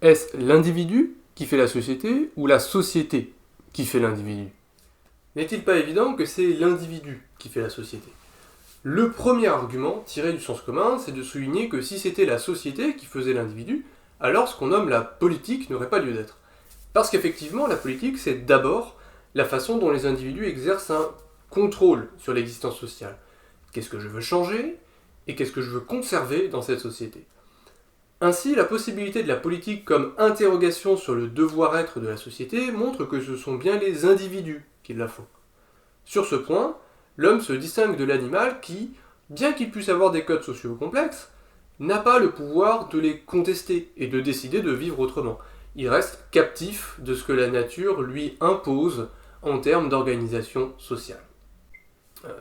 Est-ce l'individu qui fait la société ou la société qui fait l'individu? N'est-il pas évident que c'est l'individu qui fait la société? Le premier argument, tiré du sens commun, c'est de souligner que si c'était la société qui faisait l'individu, alors ce qu'on nomme la politique n'aurait pas lieu d'être. Parce qu'effectivement, la politique, c'est d'abord la façon dont les individus exercent un contrôle sur l'existence sociale. Qu'est-ce que je veux changer et qu'est-ce que je veux conserver dans cette société? Ainsi, la possibilité de la politique comme interrogation sur le devoir-être de la société montre que ce sont bien les individus qui la font. Sur ce point, l'homme se distingue de l'animal qui, bien qu'il puisse avoir des codes sociaux complexes, n'a pas le pouvoir de les contester et de décider de vivre autrement. Il reste captif de ce que la nature lui impose en termes d'organisation sociale.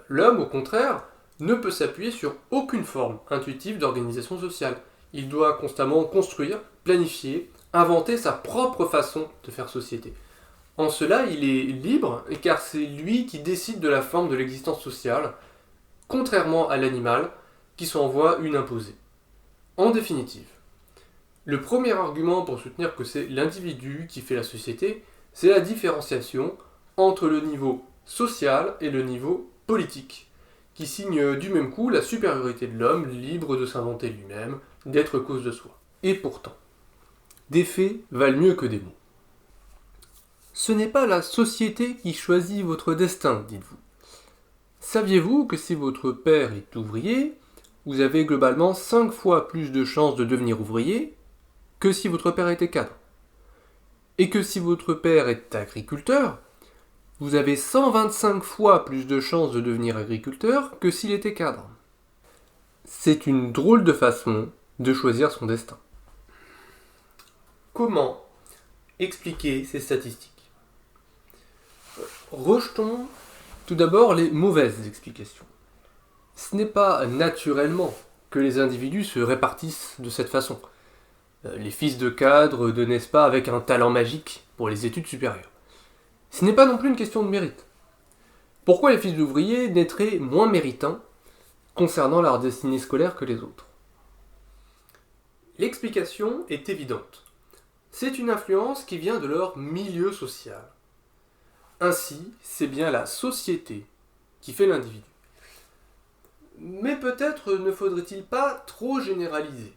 L'homme, au contraire, ne peut s'appuyer sur aucune forme intuitive d'organisation sociale. Il doit constamment construire, planifier, inventer sa propre façon de faire société. En cela, il est libre, car c'est lui qui décide de la forme de l'existence sociale, contrairement à l'animal qui s'en voit une imposée. En définitive, le premier argument pour soutenir que c'est l'individu qui fait la société, c'est la différenciation entre le niveau social et le niveau politique, qui signe du même coup la supériorité de l'homme, libre de s'inventer lui-même, d'être cause de soi. Et pourtant, des faits valent mieux que des mots. Ce n'est pas la société qui choisit votre destin, dites-vous. Saviez-vous que si votre père est ouvrier, vous avez globalement 5 fois plus de chances de devenir ouvrier que si votre père était cadre? Et que si votre père est agriculteur, vous avez 125 fois plus de chances de devenir agriculteur que s'il était cadre. C'est une drôle de façon de choisir son destin. Comment expliquer ces statistiques? Rejetons tout d'abord les mauvaises explications. Ce n'est pas naturellement que les individus se répartissent de cette façon. Les fils de cadres ne naissent pas avec un talent magique pour les études supérieures. Ce n'est pas non plus une question de mérite. Pourquoi les fils d'ouvriers naîtraient moins méritants concernant leur destinée scolaire que les autres? L'explication est évidente. C'est une influence qui vient de leur milieu social. Ainsi, c'est bien la société qui fait l'individu. Mais peut-être ne faudrait-il pas trop généraliser.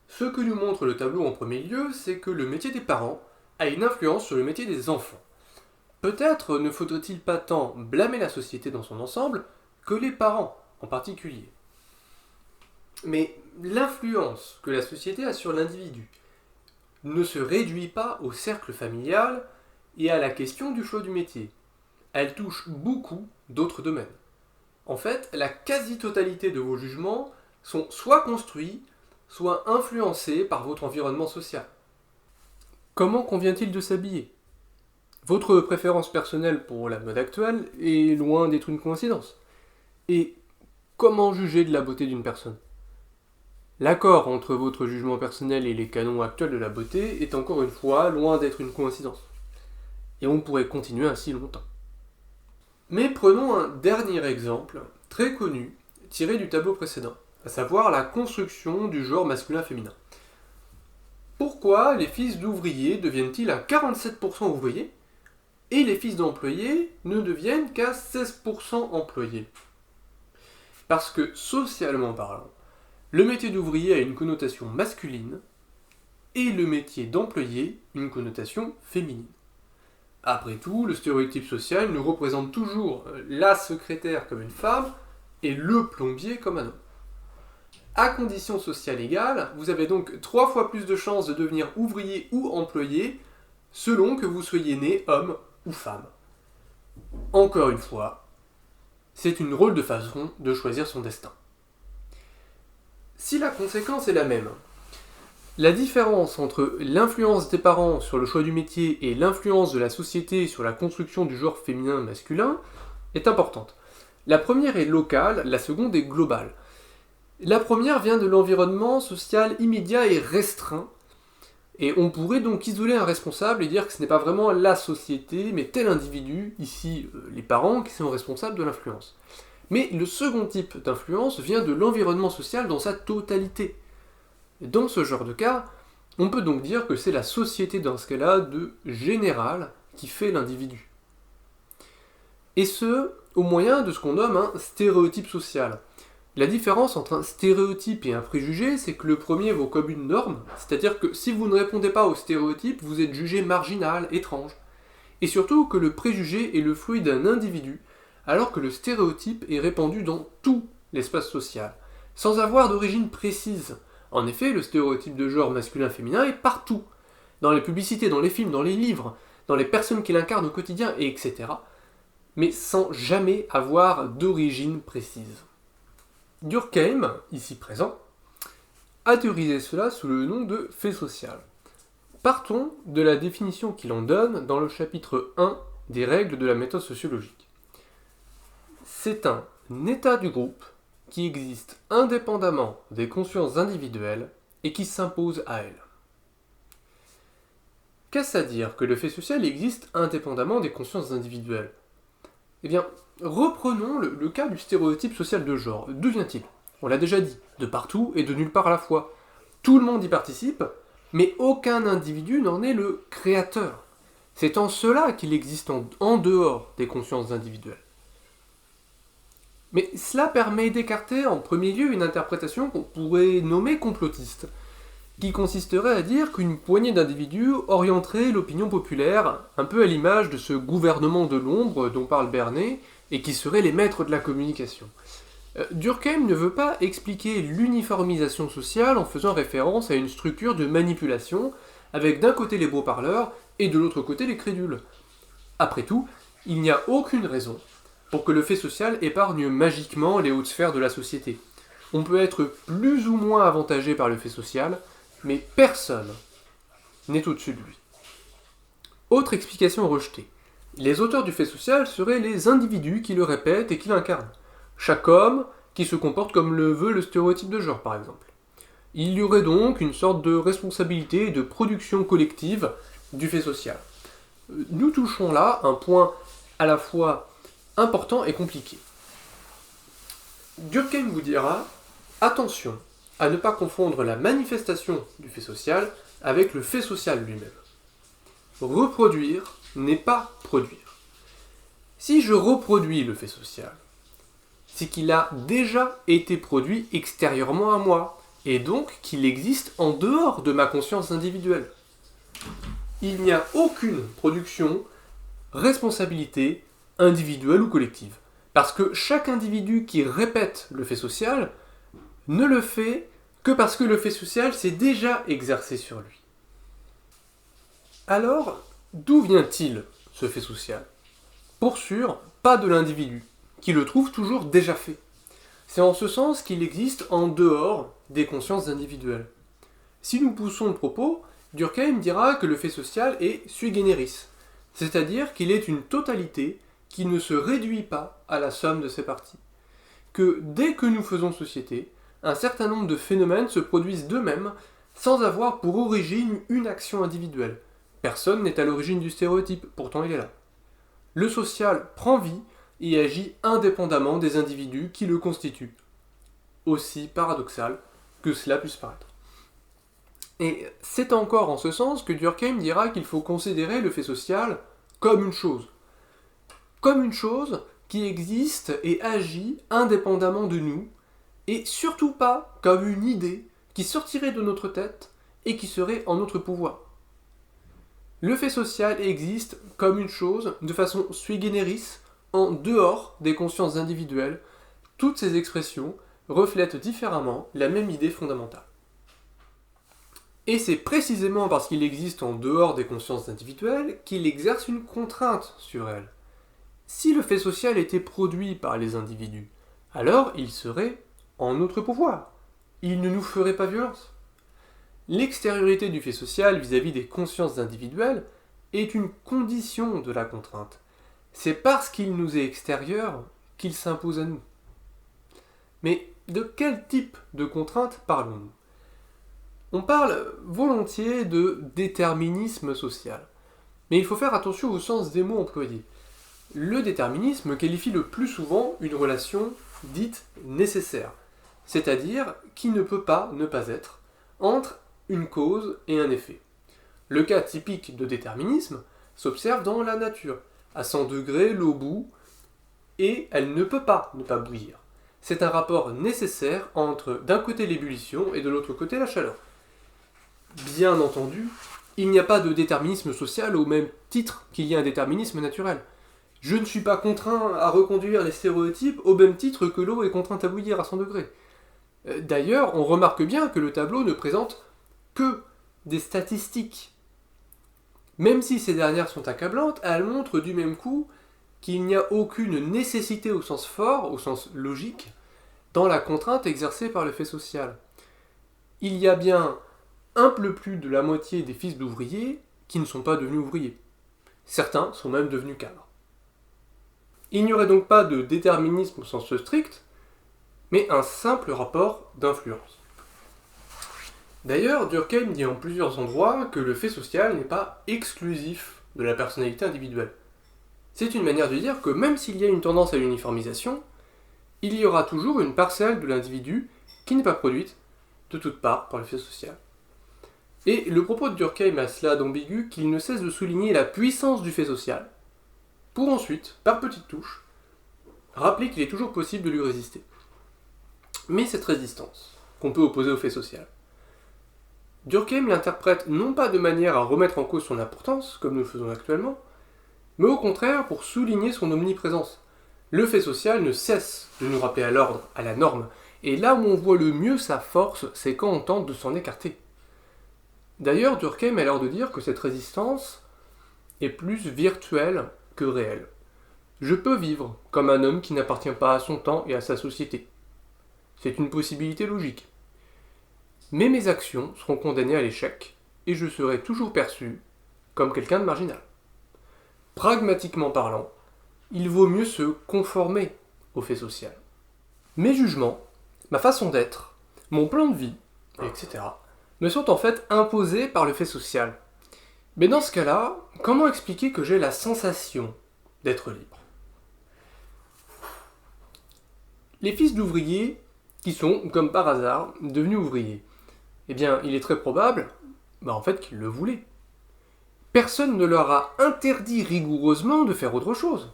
Ce que nous montre le tableau en premier lieu, c'est que le métier des parents a une influence sur le métier des enfants. Peut-être ne faudrait-il pas tant blâmer la société dans son ensemble que les parents en particulier. Mais l'influence que la société a sur l'individu ne se réduit pas au cercle familial et à la question du choix du métier. Elle touche beaucoup d'autres domaines. En fait, la quasi-totalité de vos jugements sont soit construits, soit influencés par votre environnement social. Comment convient-il de s'habiller? Votre préférence personnelle pour la mode actuelle est loin d'être une coïncidence. Et comment juger de la beauté d'une personne? L'accord entre votre jugement personnel et les canons actuels de la beauté est encore une fois loin d'être une coïncidence. Et on pourrait continuer ainsi longtemps. Mais prenons un dernier exemple, très connu, tiré du tableau précédent, à savoir la construction du genre masculin-féminin. Pourquoi les fils d'ouvriers deviennent-ils à 47% ouvriers et les fils d'employés ne deviennent qu'à 16% employés? Parce que, socialement parlant, le métier d'ouvrier a une connotation masculine et le métier d'employé une connotation féminine. Après tout, le stéréotype social nous représente toujours la secrétaire comme une femme et le plombier comme un homme. À conditions sociales égales, vous avez donc 3 fois plus de chances de devenir ouvrier ou employé selon que vous soyez né homme ou femme. Encore une fois, c'est une drôle de façon de choisir son destin. Si la conséquence est la même, la différence entre l'influence des parents sur le choix du métier et l'influence de la société sur la construction du genre féminin-masculin est importante. La première est locale, la seconde est globale. La première vient de l'environnement social immédiat et restreint, et on pourrait donc isoler un responsable et dire que ce n'est pas vraiment la société, mais tel individu, ici les parents, qui sont responsables de l'influence. Mais le second type d'influence vient de l'environnement social dans sa totalité. Dans ce genre de cas, On peut donc dire que c'est la société dans ce cas-là de général qui fait l'individu. Et ce, au moyen de ce qu'on nomme un stéréotype social. La différence entre un stéréotype et un préjugé, c'est que le premier vaut comme une norme, c'est-à-dire que si vous ne répondez pas au stéréotype, vous êtes jugé marginal, étrange. Et surtout que le préjugé est le fruit d'un individu, alors que le stéréotype est répandu dans tout l'espace social, sans avoir d'origine précise. En effet, le stéréotype de genre masculin-féminin est partout, dans les publicités, dans les films, dans les livres, dans les personnes qui l'incarnent au quotidien, etc., mais sans jamais avoir d'origine précise. Durkheim, ici présent, a théorisé cela sous le nom de fait social. Partons de la définition qu'il en donne dans le chapitre 1 des règles de la méthode sociologique. C'est un état du groupe qui existe indépendamment des consciences individuelles et qui s'impose à elles. Qu'est-ce à dire que le fait social existe indépendamment des consciences individuelles ? Eh bien, reprenons le cas du stéréotype social de genre. D'où vient-il ? On l'a déjà dit, de partout et de nulle part à la fois. Tout le monde y participe, mais aucun individu n'en est le créateur. C'est en cela qu'il existe en dehors des consciences individuelles. Mais cela permet d'écarter en premier lieu une interprétation qu'on pourrait nommer complotiste, qui consisterait à dire qu'une poignée d'individus orienterait l'opinion populaire, un peu à l'image de ce gouvernement de l'ombre dont parle Bernet, et qui seraient les maîtres de la communication. Durkheim ne veut pas expliquer l'uniformisation sociale en faisant référence à une structure de manipulation, avec d'un côté les beaux parleurs et de l'autre côté les crédules. Après tout, il n'y a aucune raison pour que le fait social épargne magiquement les hautes sphères de la société. On peut être plus ou moins avantagé par le fait social, mais personne n'est au-dessus de lui. Autre explication rejetée. Les auteurs du fait social seraient les individus qui le répètent et qui l'incarnent. Chaque homme qui se comporte comme le veut le stéréotype de genre, par exemple. Il y aurait donc une sorte de responsabilité et de production collective du fait social. Nous touchons là un point à la fois important et compliqué. Durkheim vous dira « Attention à ne pas confondre la manifestation du fait social avec le fait social lui-même. Reproduire n'est pas produire. Si je reproduis le fait social, c'est qu'il a déjà été produit extérieurement à moi, et donc qu'il existe en dehors de ma conscience individuelle. Il n'y a aucune production, responsabilité, individuelle ou collective. Parce que chaque individu qui répète le fait social ne le fait que parce que le fait social s'est déjà exercé sur lui. Alors, d'où vient-il ce fait social ? Pour sûr, pas de l'individu, qui le trouve toujours déjà fait. C'est en ce sens qu'il existe en dehors des consciences individuelles. Si nous poussons le propos, Durkheim dira que le fait social est sui generis, c'est-à-dire qu'il est une totalité qui ne se réduit pas à la somme de ses parties. Que dès que nous faisons société, un certain nombre de phénomènes se produisent d'eux-mêmes sans avoir pour origine une action individuelle. Personne n'est à l'origine du stéréotype, pourtant il est là. Le social prend vie et agit indépendamment des individus qui le constituent. Aussi paradoxal que cela puisse paraître. Et c'est encore en ce sens que Durkheim dira qu'il faut considérer le fait social comme une chose. Comme une chose qui existe et agit indépendamment de nous, et surtout pas comme une idée qui sortirait de notre tête et qui serait en notre pouvoir. Le fait social existe comme une chose de façon sui generis, en dehors des consciences individuelles. Toutes ces expressions reflètent différemment la même idée fondamentale. Et c'est précisément parce qu'il existe en dehors des consciences individuelles qu'il exerce une contrainte sur elles. Si le fait social était produit par les individus, alors il serait en notre pouvoir. Il ne nous ferait pas violence. L'extériorité du fait social vis-à-vis des consciences individuelles est une condition de la contrainte. C'est parce qu'il nous est extérieur qu'il s'impose à nous. Mais de quel type de contrainte parlons-nous ? On parle volontiers de déterminisme social. Mais il faut faire attention au sens des mots employés. Le déterminisme qualifie le plus souvent une relation dite nécessaire, c'est-à-dire qui ne peut pas ne pas être, entre une cause et un effet. Le cas typique de déterminisme s'observe dans la nature. À 100 degrés, l'eau bout et elle ne peut pas ne pas bouillir. C'est un rapport nécessaire entre d'un côté l'ébullition et de l'autre côté la chaleur. Bien entendu, il n'y a pas de déterminisme social au même titre qu'il y a un déterminisme naturel. Je ne suis pas contraint à reconduire les stéréotypes au même titre que l'eau est contrainte à bouillir à 100 degrés. D'ailleurs, on remarque bien que le tableau ne présente que des statistiques. Même si ces dernières sont accablantes, elles montrent du même coup qu'il n'y a aucune nécessité au sens fort, au sens logique, dans la contrainte exercée par le fait social. Il y a bien un peu plus de la moitié des fils d'ouvriers qui ne sont pas devenus ouvriers. Certains sont même devenus cadres. Il n'y aurait donc pas de déterminisme au sens strict, mais un simple rapport d'influence. D'ailleurs, Durkheim dit en plusieurs endroits que le fait social n'est pas exclusif de la personnalité individuelle. C'est une manière de dire que même s'il y a une tendance à l'uniformisation, il y aura toujours une parcelle de l'individu qui n'est pas produite de toutes parts par le fait social. Et le propos de Durkheim a cela d'ambigu qu'il ne cesse de souligner la puissance du fait social, pour ensuite, par petites touches, rappeler qu'il est toujours possible de lui résister. Mais cette résistance, qu'on peut opposer au fait social, Durkheim l'interprète non pas de manière à remettre en cause son importance, comme nous le faisons actuellement, mais au contraire pour souligner son omniprésence. Le fait social ne cesse de nous rappeler à l'ordre, à la norme, et là où on voit le mieux sa force, c'est quand on tente de s'en écarter. D'ailleurs, Durkheim a l'air de dire que cette résistance est plus virtuelle que réelle. Je peux vivre comme un homme qui n'appartient pas à son temps et à sa société. C'est une possibilité logique. Mais mes actions seront condamnées à l'échec, et je serai toujours perçu comme quelqu'un de marginal. Pragmatiquement parlant, il vaut mieux se conformer au fait social. Mes jugements, ma façon d'être, mon plan de vie, etc., me sont en fait imposés par le fait social. Mais dans ce cas-là, comment expliquer que j'ai la sensation d'être libre ? Les fils d'ouvriers qui sont, comme par hasard, devenus ouvriers, eh bien, il est très probable, en fait, qu'ils le voulaient. Personne ne leur a interdit rigoureusement de faire autre chose.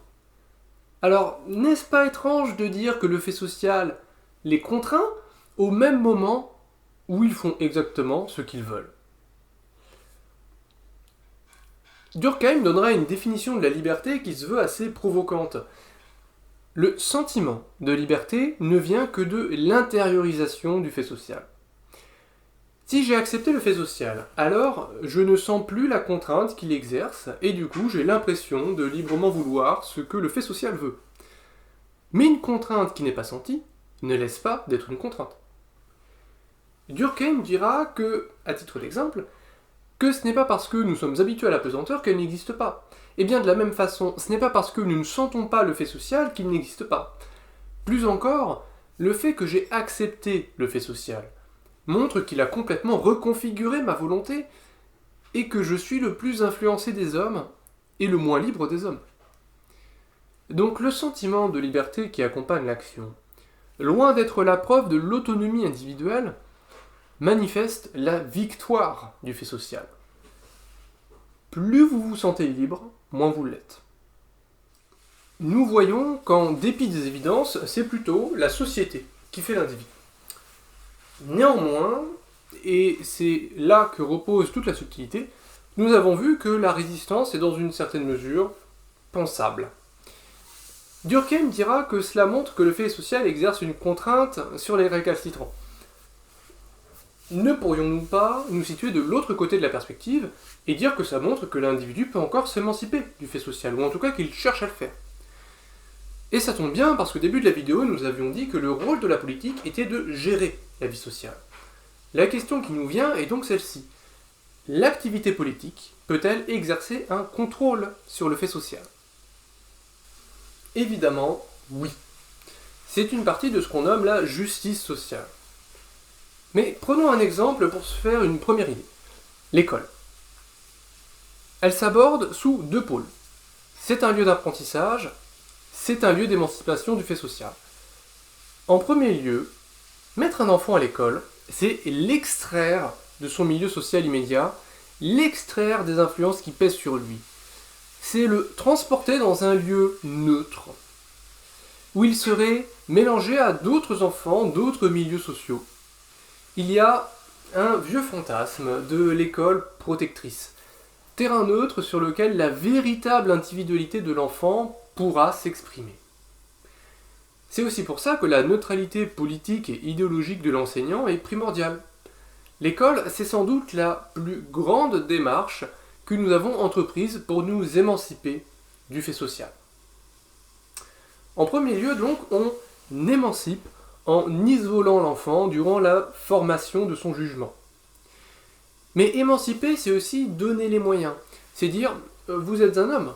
Alors, n'est-ce pas étrange de dire que le fait social les contraint au même moment où ils font exactement ce qu'ils veulent ? Durkheim donnera une définition de la liberté qui se veut assez provocante. Le sentiment de liberté ne vient que de l'intériorisation du fait social. Si j'ai accepté le fait social, alors je ne sens plus la contrainte qu'il exerce, et du coup j'ai l'impression de librement vouloir ce que le fait social veut. Mais une contrainte qui n'est pas sentie ne laisse pas d'être une contrainte. Durkheim dira que, à titre d'exemple, que ce n'est pas parce que nous sommes habitués à la pesanteur qu'elle n'existe pas. Et bien de la même façon, ce n'est pas parce que nous ne sentons pas le fait social qu'il n'existe pas. Plus encore, le fait que j'ai accepté le fait social montre qu'il a complètement reconfiguré ma volonté et que je suis le plus influencé des hommes et le moins libre des hommes. Donc le sentiment de liberté qui accompagne l'action, loin d'être la preuve de l'autonomie individuelle, manifeste la victoire du fait social. Plus vous vous sentez libre, moins vous l'êtes. Nous voyons qu'en dépit des évidences, c'est plutôt la société qui fait l'individu. Néanmoins, et c'est là que repose toute la subtilité, nous avons vu que la résistance est dans une certaine mesure pensable. Durkheim dira que cela montre que le fait social exerce une contrainte sur les récalcitrants. Ne pourrions-nous pas nous situer de l'autre côté de la perspective et dire que ça montre que l'individu peut encore s'émanciper du fait social, ou en tout cas qu'il cherche à le faire ? Et ça tombe bien parce qu'au début de la vidéo, nous avions dit que le rôle de la politique était de gérer la vie sociale. La question qui nous vient est donc celle-ci. L'activité politique peut-elle exercer un contrôle sur le fait social ? Évidemment, oui. C'est une partie de ce qu'on nomme la justice sociale. Mais prenons un exemple pour se faire une première idée. L'école. Elle s'aborde sous deux pôles. C'est un lieu d'apprentissage, c'est un lieu d'émancipation du fait social. En premier lieu, mettre un enfant à l'école, c'est l'extraire de son milieu social immédiat, l'extraire des influences qui pèsent sur lui. C'est le transporter dans un lieu neutre, où il serait mélangé à d'autres enfants, d'autres milieux sociaux. Il y a un vieux fantasme de l'école protectrice, terrain neutre sur lequel la véritable individualité de l'enfant pourra s'exprimer. C'est aussi pour ça que la neutralité politique et idéologique de l'enseignant est primordiale. L'école, c'est sans doute la plus grande démarche que nous avons entreprise pour nous émanciper du fait social. En premier lieu, donc, on émancipe en isolant l'enfant durant la formation de son jugement. Mais émanciper, c'est aussi donner les moyens. C'est dire, vous êtes un homme,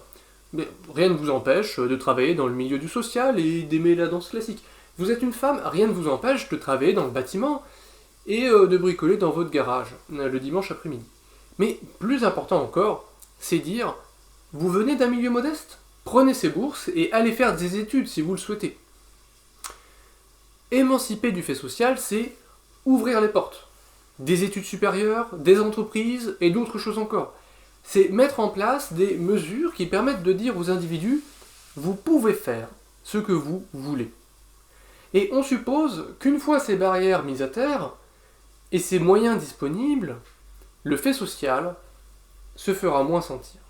mais rien ne vous empêche de travailler dans le milieu du social et d'aimer la danse classique. Vous êtes une femme, rien ne vous empêche de travailler dans le bâtiment et de bricoler dans votre garage le dimanche après-midi. Mais plus important encore, c'est dire, vous venez d'un milieu modeste, prenez ces bourses et allez faire des études si vous le souhaitez. Émanciper du fait social, c'est ouvrir les portes. Des études supérieures, des entreprises et d'autres choses encore. C'est mettre en place des mesures qui permettent de dire aux individus « vous pouvez faire ce que vous voulez ». Et on suppose qu'une fois ces barrières mises à terre et ces moyens disponibles, le fait social se fera moins sentir.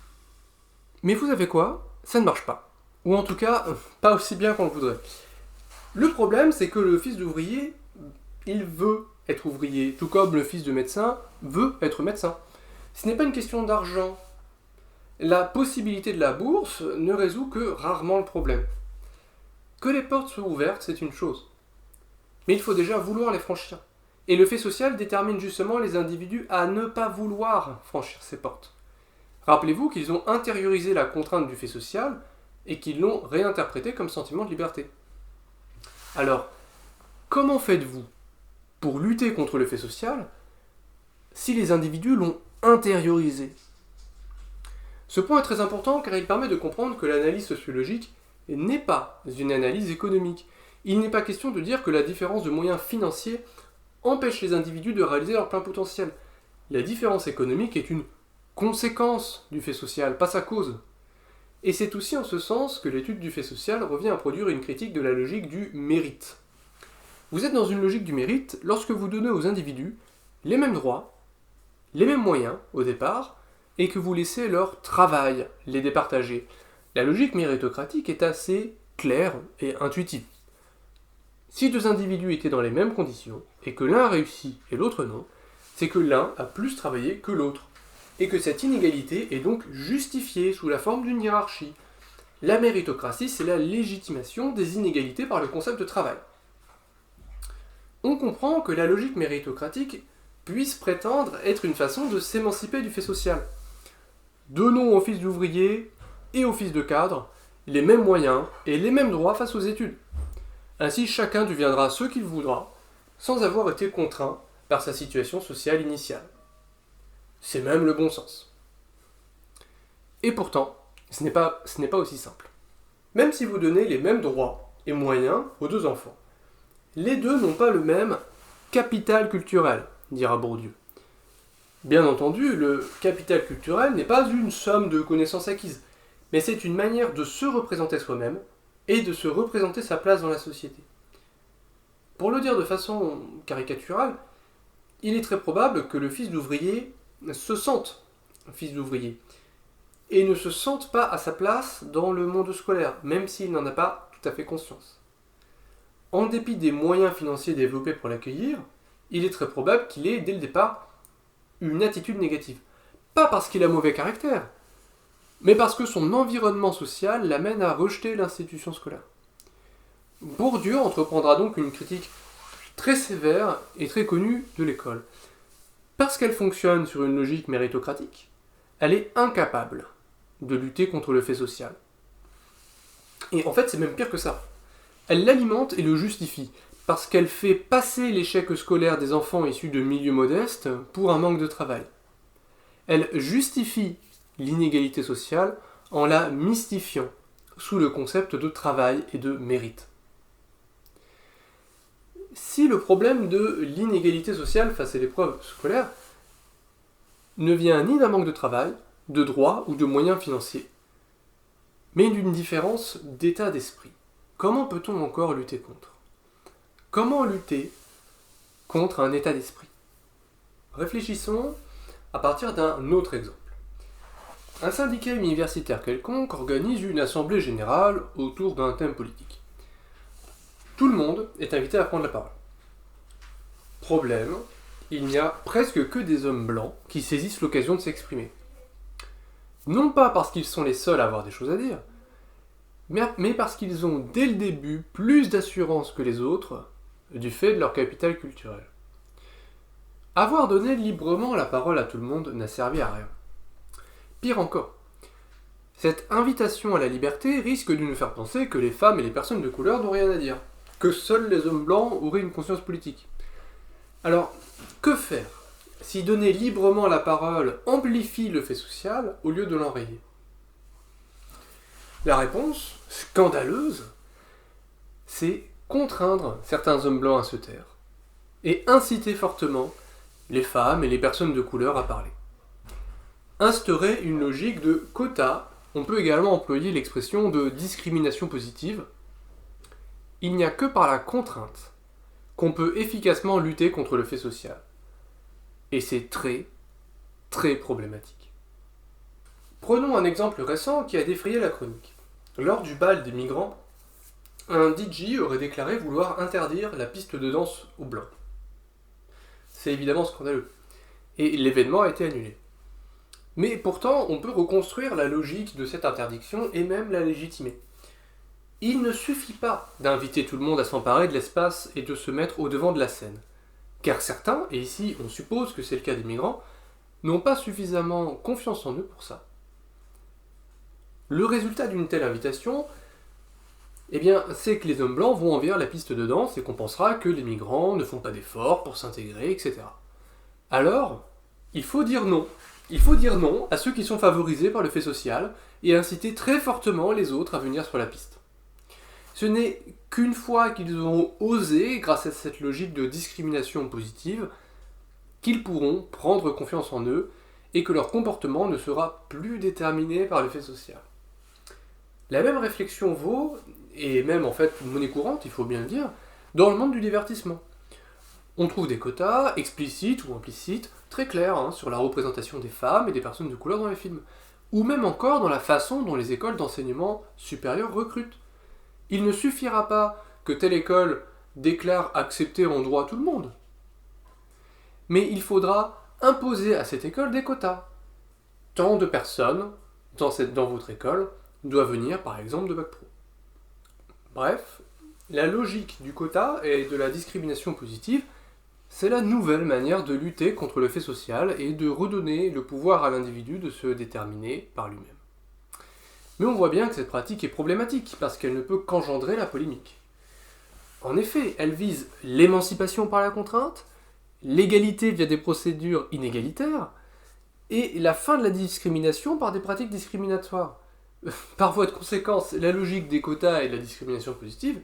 Mais vous savez quoi ? Ça ne marche pas. Ou en tout cas, pas aussi bien qu'on le voudrait. Le problème, c'est que le fils d'ouvrier, il veut être ouvrier, tout comme le fils de médecin veut être médecin. Ce n'est pas une question d'argent. La possibilité de la bourse ne résout que rarement le problème. Que les portes soient ouvertes, c'est une chose. Mais il faut déjà vouloir les franchir. Et le fait social détermine justement les individus à ne pas vouloir franchir ces portes. Rappelez-vous qu'ils ont intériorisé la contrainte du fait social et qu'ils l'ont réinterprété comme sentiment de liberté. Alors, comment faites-vous pour lutter contre le fait social si les individus l'ont intériorisé ? Ce point est très important car il permet de comprendre que l'analyse sociologique n'est pas une analyse économique. Il n'est pas question de dire que la différence de moyens financiers empêche les individus de réaliser leur plein potentiel. La différence économique est une conséquence du fait social, pas sa cause. Et c'est aussi en ce sens que l'étude du fait social revient à produire une critique de la logique du mérite. Vous êtes dans une logique du mérite lorsque vous donnez aux individus les mêmes droits, les mêmes moyens au départ, et que vous laissez leur travail les départager. La logique méritocratique est assez claire et intuitive. Si deux individus étaient dans les mêmes conditions, et que l'un réussit et l'autre non, c'est que l'un a plus travaillé que l'autre, et que cette inégalité est donc justifiée sous la forme d'une hiérarchie. La méritocratie, c'est la légitimation des inégalités par le concept de travail. On comprend que la logique méritocratique puisse prétendre être une façon de s'émanciper du fait social. Donnons aux fils d'ouvriers et aux fils de cadres les mêmes moyens et les mêmes droits face aux études. Ainsi, chacun deviendra ce qu'il voudra, sans avoir été contraint par sa situation sociale initiale. C'est même le bon sens. Et pourtant, ce n'est pas aussi simple. Même si vous donnez les mêmes droits et moyens aux deux enfants, les deux n'ont pas le même capital culturel, dira Bourdieu. Bien entendu, le capital culturel n'est pas une somme de connaissances acquises, mais c'est une manière de se représenter soi-même et de se représenter sa place dans la société. Pour le dire de façon caricaturale, il est très probable que le fils d'ouvrier se sente fils d'ouvrier et ne se sente pas à sa place dans le monde scolaire, même s'il n'en a pas tout à fait conscience. En dépit des moyens financiers développés pour l'accueillir, il est très probable qu'il ait, dès le départ, une attitude négative. Pas parce qu'il a mauvais caractère, mais parce que son environnement social l'amène à rejeter l'institution scolaire. Bourdieu entreprendra donc une critique très sévère et très connue de l'école. Parce qu'elle fonctionne sur une logique méritocratique, elle est incapable de lutter contre le fait social. Et en fait, c'est même pire que ça. Elle l'alimente et le justifie, parce qu'elle fait passer l'échec scolaire des enfants issus de milieux modestes pour un manque de travail. Elle justifie l'inégalité sociale en la mystifiant sous le concept de travail et de mérite. Si le problème de l'inégalité sociale face à l'épreuve scolaire ne vient ni d'un manque de travail, de droits ou de moyens financiers, mais d'une différence d'état d'esprit. Comment peut-on encore lutter contre? Comment lutter contre un état d'esprit? Réfléchissons à partir d'un autre exemple. Un syndicat universitaire quelconque organise une assemblée générale autour d'un thème politique. Tout le monde est invité à prendre la parole. Problème, il n'y a presque que des hommes blancs qui saisissent l'occasion de s'exprimer. Non pas parce qu'ils sont les seuls à avoir des choses à dire, mais parce qu'ils ont dès le début plus d'assurance que les autres du fait de leur capital culturel. Avoir donné librement la parole à tout le monde n'a servi à rien. Pire encore, cette invitation à la liberté risque de nous faire penser que les femmes et les personnes de couleur n'ont rien à dire, que seuls les hommes blancs auraient une conscience politique. Alors, que faire si donner librement la parole amplifie le fait social au lieu de l'enrayer? La réponse, scandaleuse, c'est contraindre certains hommes blancs à se taire et inciter fortement les femmes et les personnes de couleur à parler. Instaurer une logique de quota, on peut également employer l'expression de discrimination positive. Il n'y a que par la contrainte qu'on peut efficacement lutter contre le fait social. Et c'est très, très problématique. Prenons un exemple récent qui a défrayé la chronique. Lors du bal des migrants, un DJ aurait déclaré vouloir interdire la piste de danse aux blancs. C'est évidemment scandaleux. Et l'événement a été annulé. Mais pourtant, on peut reconstruire la logique de cette interdiction et même la légitimer. Il ne suffit pas d'inviter tout le monde à s'emparer de l'espace et de se mettre au devant de la scène. Car certains, et ici on suppose que c'est le cas des migrants, n'ont pas suffisamment confiance en eux pour ça. Le résultat d'une telle invitation, c'est que les hommes blancs vont envahir la piste de danse et qu'on pensera que les migrants ne font pas d'efforts pour s'intégrer, etc. Alors, il faut dire non. Il faut dire non à ceux qui sont favorisés par le fait social et inciter très fortement les autres à venir sur la piste. Ce n'est qu'une fois qu'ils auront osé, grâce à cette logique de discrimination positive, qu'ils pourront prendre confiance en eux et que leur comportement ne sera plus déterminé par le fait social. La même réflexion vaut, et même en fait monnaie courante, il faut bien le dire, dans le monde du divertissement. On trouve des quotas, explicites ou implicites, très clairs sur la représentation des femmes et des personnes de couleur dans les films, ou même encore dans la façon dont les écoles d'enseignement supérieur recrutent. Il ne suffira pas que telle école déclare accepter en droit tout le monde, mais il faudra imposer à cette école des quotas. Tant de personnes dans votre école doivent venir par exemple de Bac Pro. Bref, la logique du quota et de la discrimination positive, c'est la nouvelle manière de lutter contre le fait social et de redonner le pouvoir à l'individu de se déterminer par lui-même. Mais on voit bien que cette pratique est problématique, parce qu'elle ne peut qu'engendrer la polémique. En effet, elle vise l'émancipation par la contrainte, l'égalité via des procédures inégalitaires, et la fin de la discrimination par des pratiques discriminatoires. Par voie de conséquence, la logique des quotas et de la discrimination positive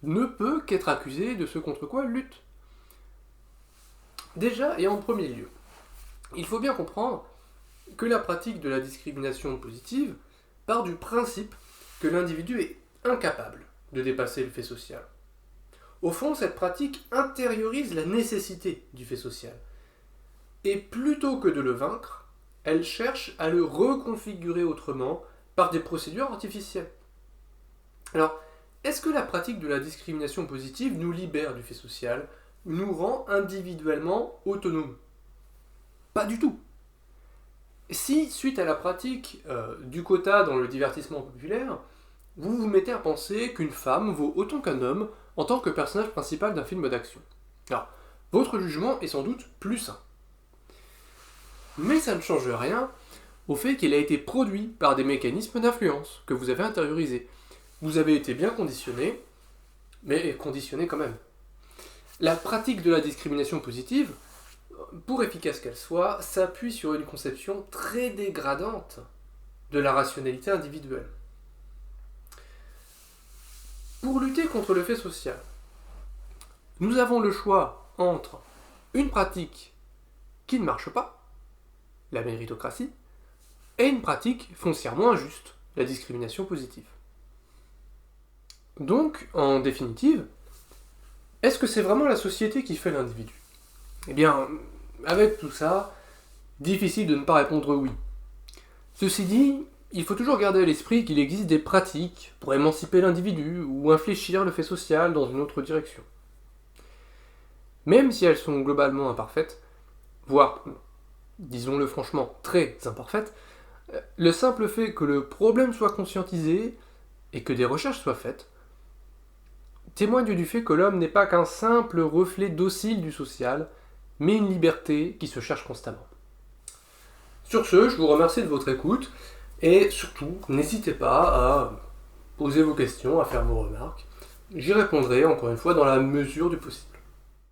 ne peut qu'être accusée de ce contre quoi elle lutte. Déjà, et en premier lieu, il faut bien comprendre que la pratique de la discrimination positive part du principe que l'individu est incapable de dépasser le fait social. Au fond, cette pratique intériorise la nécessité du fait social. Et plutôt que de le vaincre, elle cherche à le reconfigurer autrement par des procédures artificielles. Alors, est-ce que la pratique de la discrimination positive nous libère du fait social, nous rend individuellement autonomes? Pas du tout. Si, suite à la pratique du quota dans le divertissement populaire, vous vous mettez à penser qu'une femme vaut autant qu'un homme en tant que personnage principal d'un film d'action, alors, votre jugement est sans doute plus sain. Mais ça ne change rien au fait qu'il a été produit par des mécanismes d'influence que vous avez intériorisés. Vous avez été bien conditionné, mais conditionné quand même. La pratique de la discrimination positive, pour efficace qu'elle soit, s'appuie sur une conception très dégradante de la rationalité individuelle. Pour lutter contre le fait social, nous avons le choix entre une pratique qui ne marche pas la méritocratie, et une pratique foncièrement injuste, la discrimination positive. Donc, en définitive, est-ce que c'est vraiment la société qui fait l'individu? Eh bien, avec tout ça, difficile de ne pas répondre oui. Ceci dit, il faut toujours garder à l'esprit qu'il existe des pratiques pour émanciper l'individu ou infléchir le fait social dans une autre direction. Même si elles sont globalement imparfaites, voire, disons-le franchement, très imparfaites, le simple fait que le problème soit conscientisé et que des recherches soient faites témoigne du fait que l'homme n'est pas qu'un simple reflet docile du social, mais une liberté qui se cherche constamment. Sur ce, je vous remercie de votre écoute, et surtout, n'hésitez pas à poser vos questions, à faire vos remarques. J'y répondrai, encore une fois, dans la mesure du possible.